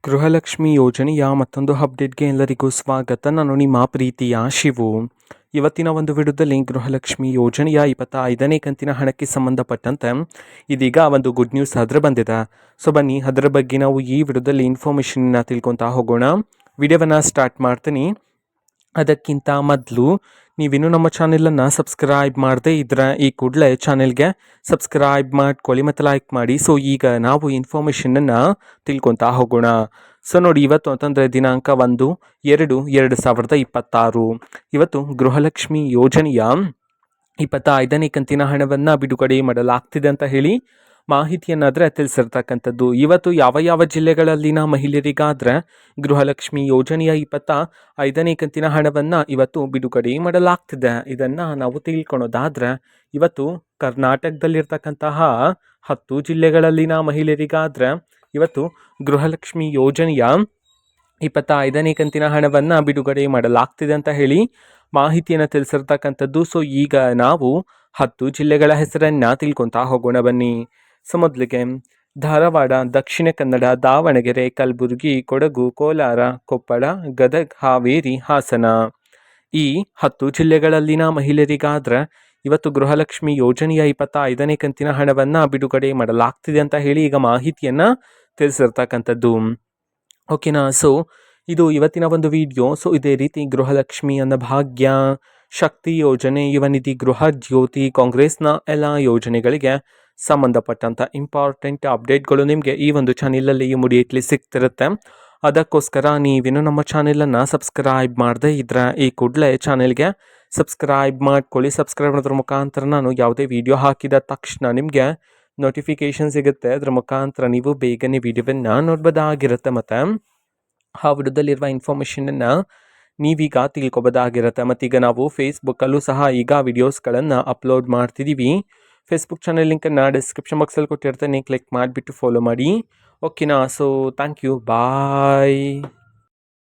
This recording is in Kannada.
ಗೃಹಲಕ್ಷ್ಮಿ ಯೋಜನೆಯ ಮತ್ತೊಂದು ಅಪ್ಡೇಟ್ಗೆ ಎಲ್ಲರಿಗೂ ಸ್ವಾಗತ. ನಾನು ನಿಮ್ಮ ಪ್ರೀತಿಯ ಶಿವು. ಇವತ್ತಿನ ಒಂದು ವಿಡಿಯೋದಲ್ಲಿ ಗೃಹಲಕ್ಷ್ಮಿ ಯೋಜನೆಯ 25ನೇ ಕಂತಿನ ಹಣಕ್ಕೆ ಸಂಬಂಧಪಟ್ಟಂತೆ ಇದೀಗ ಒಂದು ಗುಡ್ ನ್ಯೂಸ್ ಅದರ ಬಂದಿದೆ. ಸೊ ಬನ್ನಿ ಅದರ ಬಗ್ಗೆ ನಾವು ಈ ವಿಡಿಯೋದಲ್ಲಿ ಇನ್ಫಾರ್ಮೇಷನ್ನ ತಿಳ್ಕೊತಾ ಹೋಗೋಣ. ವಿಡಿಯೋವನ್ನು ಸ್ಟಾರ್ಟ್ ಮಾಡ್ತೀನಿ. ಅದಕ್ಕಿಂತ ಮೊದಲು ನೀವಿನ್ನೂ ನಮ್ಮ ಚಾನೆಲನ್ನು ಸಬ್ಸ್ಕ್ರೈಬ್ ಮಾಡದೇ ಇದ್ರೆ ಈ ಕೂಡಲೇ ಚಾನೆಲ್ಗೆ ಸಬ್ಸ್ಕ್ರೈಬ್ ಮಾಡ್ಕೊಳ್ಳಿ ಮತ್ತು ಲೈಕ್ ಮಾಡಿ. ಸೊ ಈಗ ನಾವು ಇನ್ಫಾರ್ಮೇಷನನ್ನು ತಿಳ್ಕೊತಾ ಹೋಗೋಣ. ಸೊ ನೋಡಿ, ಇವತ್ತು ಅಂತಂದರೆ ದಿನಾಂಕ 1/2/2026. ಇವತ್ತು ಗೃಹಲಕ್ಷ್ಮಿ ಯೋಜನೆಯ 25ನೇ ಕಂತಿನ ಹಣವನ್ನು ಬಿಡುಗಡೆ ಮಾಡಲಾಗ್ತಿದೆ ಅಂತ ಹೇಳಿ ಮಾಹಿತಿಯನ್ನಾದರೆ ತಿಳಿಸಿರ್ತಕ್ಕಂಥದ್ದು. ಇವತ್ತು ಯಾವ ಜಿಲ್ಲೆಗಳಲ್ಲಿನ ಮಹಿಳೆಯರಿಗಾದರೆ ಗೃಹಲಕ್ಷ್ಮಿ ಯೋಜನೆಯ 25ನೇ ಕಂತಿನ ಹಣವನ್ನು ಇವತ್ತು ಬಿಡುಗಡೆ ಮಾಡಲಾಗ್ತಿದೆ, ಇದನ್ನು ನಾವು ತಿಳ್ಕೊಳೋದಾದರೆ ಇವತ್ತು ಕರ್ನಾಟಕದಲ್ಲಿರ್ತಕ್ಕಂತಹ 10 ಜಿಲ್ಲೆಗಳಲ್ಲಿನ ಮಹಿಳೆಯರಿಗಾದರೆ ಇವತ್ತು ಗೃಹಲಕ್ಷ್ಮಿ ಯೋಜನೆಯ 25ನೇ ಕಂತಿನ ಹಣವನ್ನು ಬಿಡುಗಡೆ ಮಾಡಲಾಗ್ತಿದೆ ಅಂತ ಹೇಳಿ ಮಾಹಿತಿಯನ್ನು ತಿಳಿಸಿರ್ತಕ್ಕಂಥದ್ದು. ಸೊ ಈಗ ನಾವು 10 ಜಿಲ್ಲೆಗಳ ಹೆಸರನ್ನು ತಿಳ್ಕೊತಾ ಹೋಗೋಣ ಬನ್ನಿ. ಸೊ ಮೊದಲಿಗೆ ಧಾರವಾಡ, ದಕ್ಷಿಣ ಕನ್ನಡ, ದಾವಣಗೆರೆ, ಕಲಬುರಗಿ, ಕೊಡಗು, ಕೋಲಾರ, ಕೊಪ್ಪಳ, ಗದಗ, ಹಾವೇರಿ, ಹಾಸನ. ಈ 10 ಜಿಲ್ಲೆಗಳಲ್ಲಿನ ಮಹಿಳೆಯರಿಗಾದ್ರೆ ಇವತ್ತು ಗೃಹಲಕ್ಷ್ಮಿ ಯೋಜನೆಯ 25ನೇ ಕಂತಿನ ಹಣವನ್ನು ಬಿಡುಗಡೆ ಮಾಡಲಾಗ್ತಿದೆ ಅಂತ ಹೇಳಿ ಈಗ ಮಾಹಿತಿಯನ್ನು ತಿಳಿಸಿರ್ತಕ್ಕಂಥದ್ದು. ಓಕೆನಾ. ಸೊ ಇದು ಇವತ್ತಿನ ಒಂದು ವಿಡಿಯೋ. ಸೊ ಇದೇ ರೀತಿ ಗೃಹಲಕ್ಷ್ಮಿ ಅನ್ನಭಾಗ್ಯ, ಶಕ್ತಿ ಯೋಜನೆ, ಯುವ ನಿಧಿ, ಗೃಹ ಜ್ಯೋತಿ, ಕಾಂಗ್ರೆಸ್ನ ಎಲ್ಲ ಯೋಜನೆಗಳಿಗೆ ಸಂಬಂಧಪಟ್ಟಂಥ ಇಂಪಾರ್ಟೆಂಟ್ ಅಪ್ಡೇಟ್ಗಳು ನಿಮಗೆ ಈ ಒಂದು ಚಾನೆಲಲ್ಲಿ ಇಮಿಡಿಯೇಟ್ಲಿ ಸಿಗ್ತಿರುತ್ತೆ. ಅದಕ್ಕೋಸ್ಕರ ನೀವಿನ್ನೂ ನಮ್ಮ ಚಾನೆಲನ್ನು ಸಬ್ಸ್ಕ್ರೈಬ್ ಮಾಡದೇ ಇದ್ರೆ ಈ ಕೂಡಲೇ ಚಾನೆಲ್ಗೆ ಸಬ್ಸ್ಕ್ರೈಬ್ ಮಾಡ್ಕೊಳ್ಳಿ. ಸಬ್ಸ್ಕ್ರೈಬ್ ಮಾಡೋದ್ರ ಮುಖಾಂತರ ನಾನು ಯಾವುದೇ ವಿಡಿಯೋ ಹಾಕಿದ ತಕ್ಷಣ ನಿಮಗೆ ನೋಟಿಫಿಕೇಷನ್ ಸಿಗುತ್ತೆ. ಅದರ ಮುಖಾಂತರ ನೀವು ಬೇಗನೆ ವಿಡಿಯೋವನ್ನು ನೋಡ್ಬೋದಾಗಿರುತ್ತೆ ಮತ್ತು ಆ ವಿಡಿಯೋದಲ್ಲಿರುವ ಇನ್ಫಾರ್ಮೇಷನನ್ನು ನೀವೀಗ ತಿಳ್ಕೊಬೋದಾಗಿರುತ್ತೆ. ಮತ್ತೀಗ ನಾವು ಫೇಸ್ಬುಕ್ಕಲ್ಲೂ ಸಹ ಈಗ ವಿಡಿಯೋಸ್ಗಳನ್ನು ಅಪ್ಲೋಡ್ ಮಾಡ್ತಿದ್ದೀವಿ. ಫೇಸ್ಬುಕ್ ಚಾನಲ್ ಲಿಂಕನ್ನು ಡಿಸ್ಕ್ರಿಪ್ಷನ್ ಬಾಕ್ಸಲ್ಲಿ ಕೊಟ್ಟಿರ್ತೇನೆ, ಕ್ಲಿಕ್ ಮಾಡಿಬಿಟ್ಟು ಫಾಲೋ ಮಾಡಿ. ಓಕೆನಾ. So thank you, bye.